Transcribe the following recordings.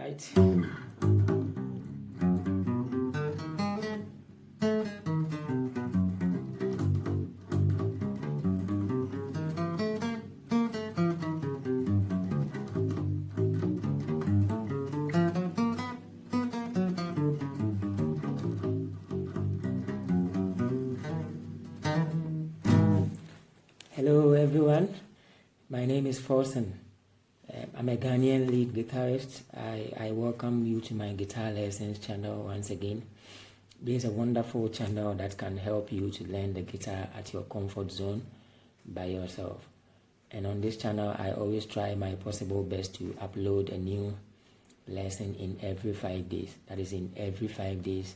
right. Hello everyone, my name is Forsen. I'm a Ghanaian lead guitarist. I welcome you to my guitar lessons channel once again. This is a wonderful channel that can help you to learn the guitar at your comfort zone by yourself. And on this channel, I always try my possible best to upload a new lesson in every 5 days. That is, in every 5 days,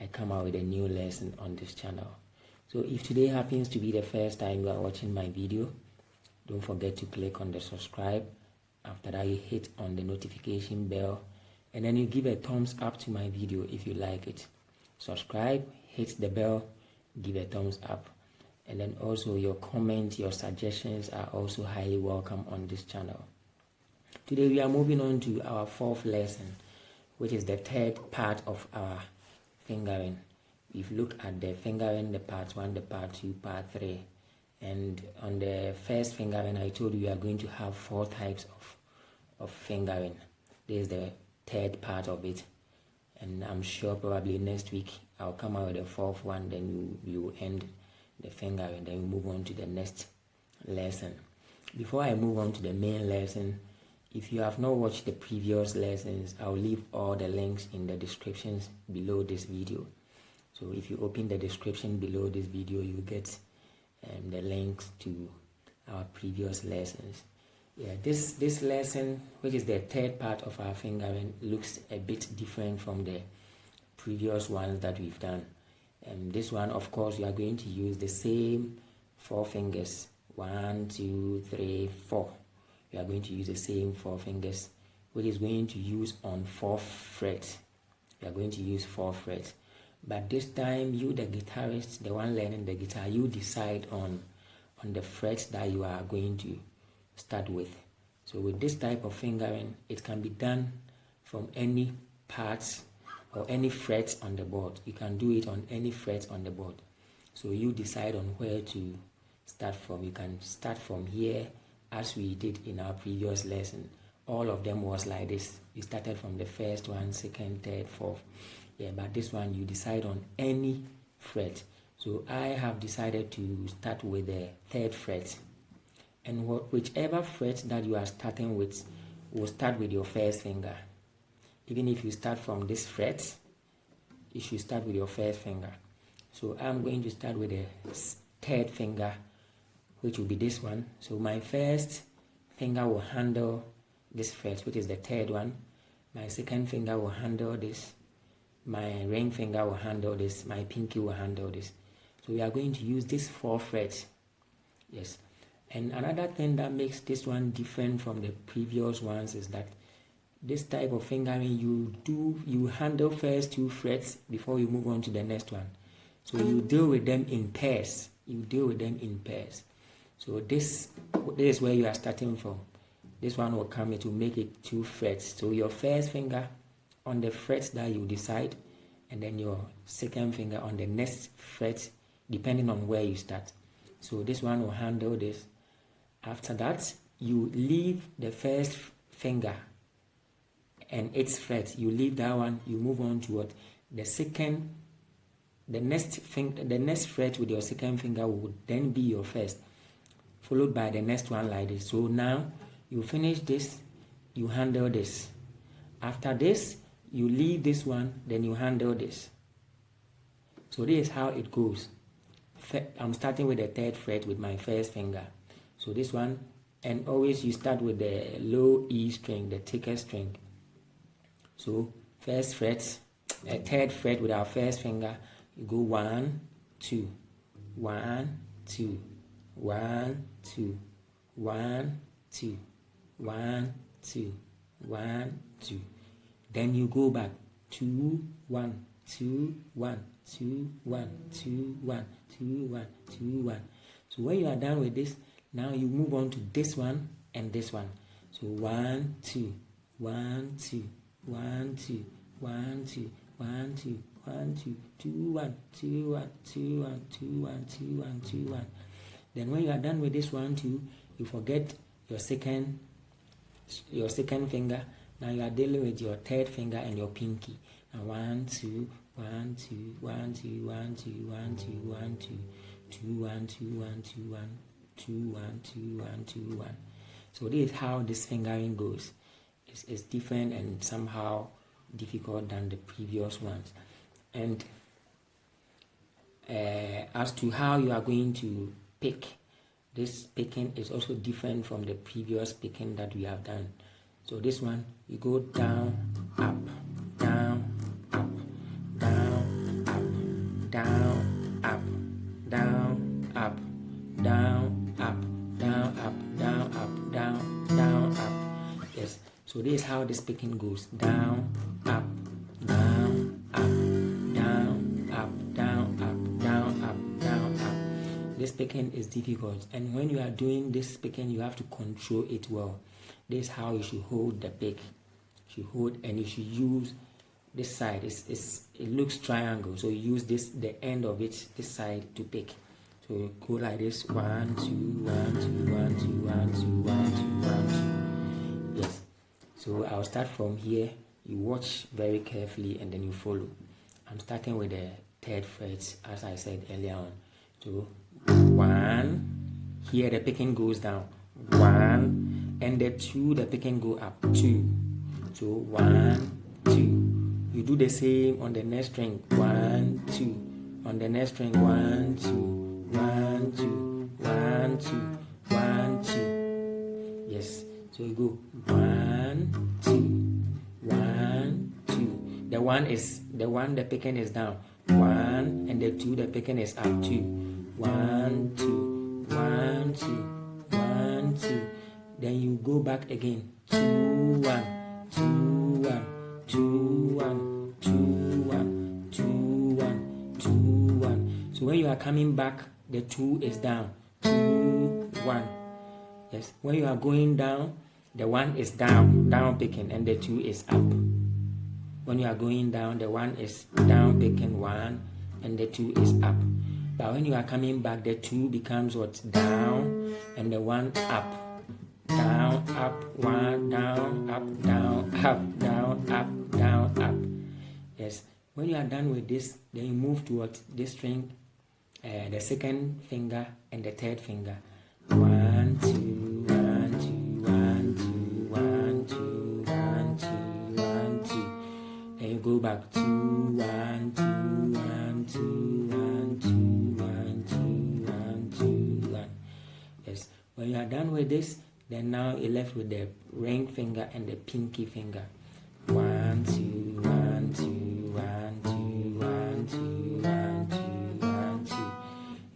I come out with a new lesson on this channel. So if today happens to be the first time you are watching my video, don't forget to click on the subscribe. After that, you hit on the notification bell, and then you give a thumbs up to my video if you like it. Subscribe, hit the bell, give a thumbs up, and then also your comments, your suggestions are also highly welcome on this channel. Today we are moving on to our fourth lesson, which is the third part of our fingering. We've looked at the fingering, the part 1, the part 2, part 3. And on the first fingering, I told you we are going to have 4 types of fingering. This is the third part of it. And I'm sure probably next week I'll come out with the 4th one, then you end the fingering, then we move on to the next lesson. Before I move on to the main lesson, if you have not watched the previous lessons, I'll leave all the links in the descriptions below this video. So if you open the description below this video, you get the links to our previous lessons. Yeah, this lesson, which is the third part of our fingering, looks a bit different from the previous ones that we've done. This one, of course, you are going to use the same 4 fingers. 1, 2, 3, 4. You are going to use the same 4 fingers, which is going to use on 4th fret. You are going to use 4 frets. But this time, you, the guitarist, the one learning the guitar, you decide on the frets that you are going to start with. So with this type of fingering, it can be done from any parts or any frets on the board. You can do it on any frets on the board. So you decide on where to start from. You can start from here, as we did in our previous lesson. All of them was like this. You started from the first one, second, third, fourth. Yeah, but this one you decide on any fret. So I have decided to start with the 3rd fret, and whichever fret that you are starting with will start with your first finger. Even if you start from this fret, you should start with your first finger. So I'm going to start with the 3rd finger, which will be this one. So my first finger will handle this fret, which is the 3rd one. My second finger will handle this. My ring finger will handle this. My pinky will handle this. So we are going to use this 4 frets. Yes. And another thing that makes this one different from the previous ones is that this type of fingering, you handle first 2 frets before you move on to the next one. So you deal with them in pairs. So this is where you are starting from. This one will come, it will make it 2 frets. So your first finger on the frets that you decide, and then your second finger on the next fret, depending on where you start. So this one will handle this. After that, you leave the first finger and its fret. You leave that one. You move on to what? The next fret with your second finger would then be your first, followed by the next one like this. So now you finish this, you handle this. After this, you leave this one, then you handle this. So this is how it goes. I'm starting with the 3rd fret with my first finger. So this one, and always you start with the low E string, the thickest string. So first fret, 3rd fret with our first finger, you go 1, 2, 1, 2, 1, 2, 1, 2, 1, 2, 1, 2. Then you go back 2, 1, 2, 1, 2, 1, 2, 1, 2, 1, 2, 1. So when you are done with this, now you move on to this one and this one. So 1, 2, 1, 2, 1 2 1 2 1 2 1 2 2 1 2 1 2 1 2 1 2 1 2 1. Then when you are done with this 1 2, you forget your second finger. Now you are dealing with your third finger and your pinky. Now 1 2 1 2 1 2 1 2 1 2 1 2 2 1 2 1 2 1 2 1 2 1 2 1. So this is how this fingering goes. It's different and somehow difficult than the previous ones. And as to how you are going to pick, this picking is also different from the previous picking that we have done. So this one, you go down, up, down, up, down, up, down, up, down, up, down, up, down, up, down, up, down, down, up. Yes. So this is how this picking goes. Down, up, down, up, down, up, down, up, down, up, down, up. This picking is difficult, and when you are doing this picking, you have to control it well. This is how you should hold the pick. You should hold, and you should use this side. It looks triangle, so you use the end of it, this side, to pick. So you go like this: 1 2 1 2 1 2 1 2 1 2 1 2. Yes. So I'll start from here. You watch very carefully and then you follow. I'm starting with the third fret, as I said earlier on. So 1, here the picking goes down. 1, and the 2, the picking go up. 2. So 1 2. You do the same on the next string. 1 2. On the next string. 1 2 1 2 1 2 1 2. Yes. So you go 1 2 1 2. The 1 the picking is down. 1, and the 2 the picking is up. 2 1 2 1 2 1 2. Then you go back again. 2 1 2 1 2 1 2 1 2 1 2 1. So when you are coming back, the 2 is down. 2 1. Yes. When you are going down, the 1 is down picking, and the 2 is up. When you are going down, the 1 is down picking 1, and the 2 is up. But when you are coming back, the 2 becomes what? Down, and the 1 up. Down, up, 1, down, up, down, up, down, up, down, up. Yes. When you are done with this, then you move towards this string, the second finger and the third finger. 1 2 1 2 1 2 1 2 1 2 1 2. Then you go back 2 1 2 1 2 1 2 1 2 1 2 1. Yes. When you are done with this, then now you're left with the ring finger and the pinky finger. 1 2 1 2 1 2 1 2 1 2 1 2.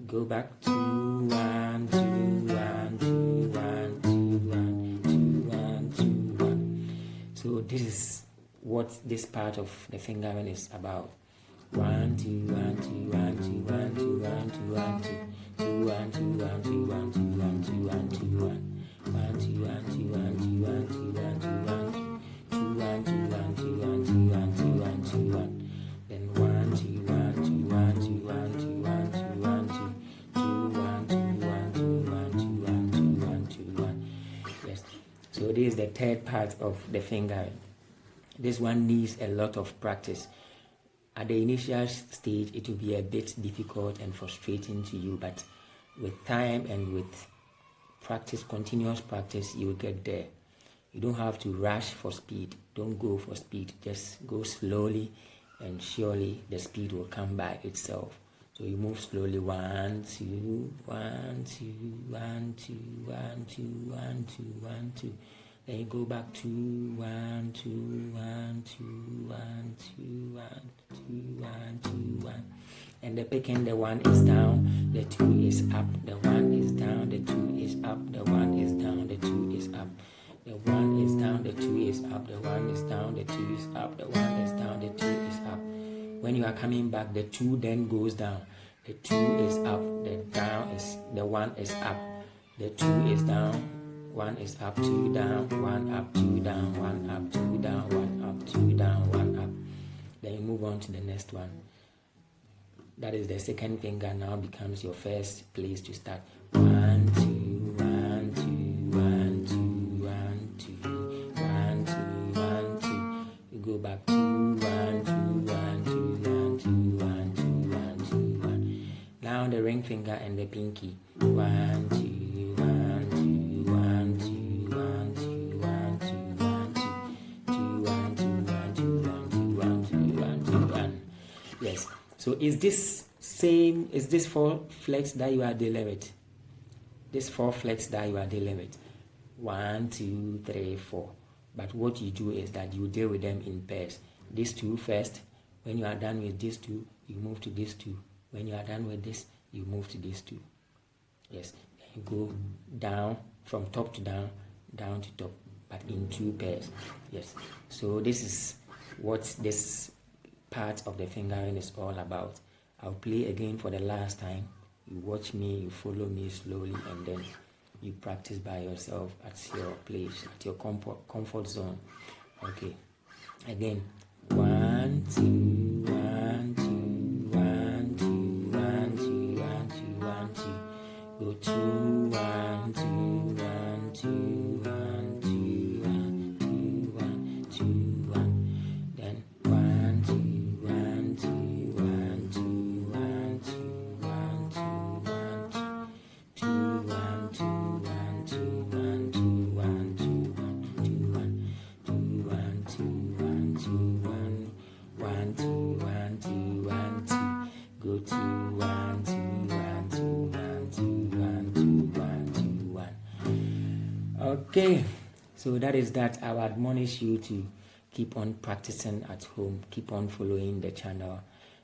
Go back to 1 2 1 2 1 2 1 2 1 2 1. So this is what this part of the fingering is about. 1 2 1 2 1 2 1 2 1 2 1 2 2 1 2 1 2 1 2 1 2 1 2 1 1 2 1 2 1 2 1 2 1 2 1 2 1 2 1 2 1 2 1 2 1 2 1. Then 1 2 1 2 1 2 1 2 1 2 1 2 2 1 2 1 2 1 2 1 2 1 2 1. Yes. So this is the third part of the fingering. This one needs a lot of practice. At the initial stage, it will be a bit difficult and frustrating to you, but with time and with practice, continuous practice, you will get there. You don't have to rush for speed. Don't go for speed. Just go slowly, and surely the speed will come by itself. So you move slowly. 1 2 1 2 1 2 1 2 1 2 1 2. Then you go back to 1 2 1 2 1 2 1 2 1 2 1. And the picking, the 1 is down, the 2 is up, the 1 is down, the 2 is up, the 1 is down, the 2 is up. The 1 is down, the 2 is up, the 1 is down, the 2 is up, the 1 is down, the 2 is up. When you are coming back, the 2 then goes down. The 2 is up, the 1 is up, the 2 is down, 1 is up, 2 down, 1 up, 2 down, 1 up, 2 down, 1 up, 2 move on to the next one. That is the second finger now becomes your first place to start. 1, 2, 1, 2, 1, 2, 1, 2, 1, 2, 1, 2. You go back to 1, 2, 1, 2, 1, 2, 1, 2, 1, 2, 1. Now the ring finger and the pinky. 1, 2, 1, 2, 1, 2, 1, 2, 1, 2, 1, 2, 2, 1, 2, 1, 2, 1, 2, 1, 2, 1, 2, 1. Yes. So is this 4 flats that you are dealing with? This 4 flats that you are dealing with. 1, 2, 3, 4. But what you do is that you deal with them in pairs. These 2 first. When you are done with these 2, you move to these 2. When you are done with this, you move to these 2. Yes. Then you go down from top to down, down to top, but in 2 pairs. Yes. So this is what this part of the fingering is all about. I'll play again for the last time. You watch me, you follow me slowly, and then you practice by yourself at your place, at your comfort zone. Okay. Again. 1, 2, 1, 2, 1, 2, 1, 2, 1, 2, 1, 2. Go 2, 1, 2, 1, 2, 1, 2, 1, 2, 1, 2, 1. Then 1, 2, 1, 2, 1, 2, 1, 2, 1, 2, 1, 2, 1, 2, 1, 2, 1, 2, 1, 2, 1, 2, 1, 2, 1, 2, 1, 2, 1, 1, 2, 1, 2, 1, 2. Go 2, 1, 2, 1, 2, 1, 2, 1, 2, 1, 2, 1. Okay, so that is that. I will admonish you to keep on practicing at home. Keep on following the channel.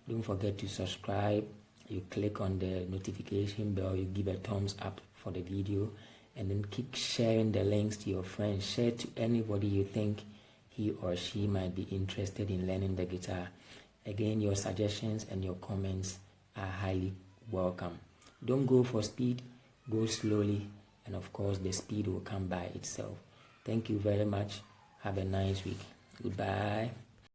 Don't forget to subscribe. You click on the notification bell. You give a thumbs up for the video, and then keep sharing the links to your friends. Share to anybody you think he or she might be interested in learning the guitar. Again, your suggestions and your comments are highly welcome. Don't go for speed, go slowly, and of course the speed will come by itself. Thank you very much. Have a nice week. Goodbye.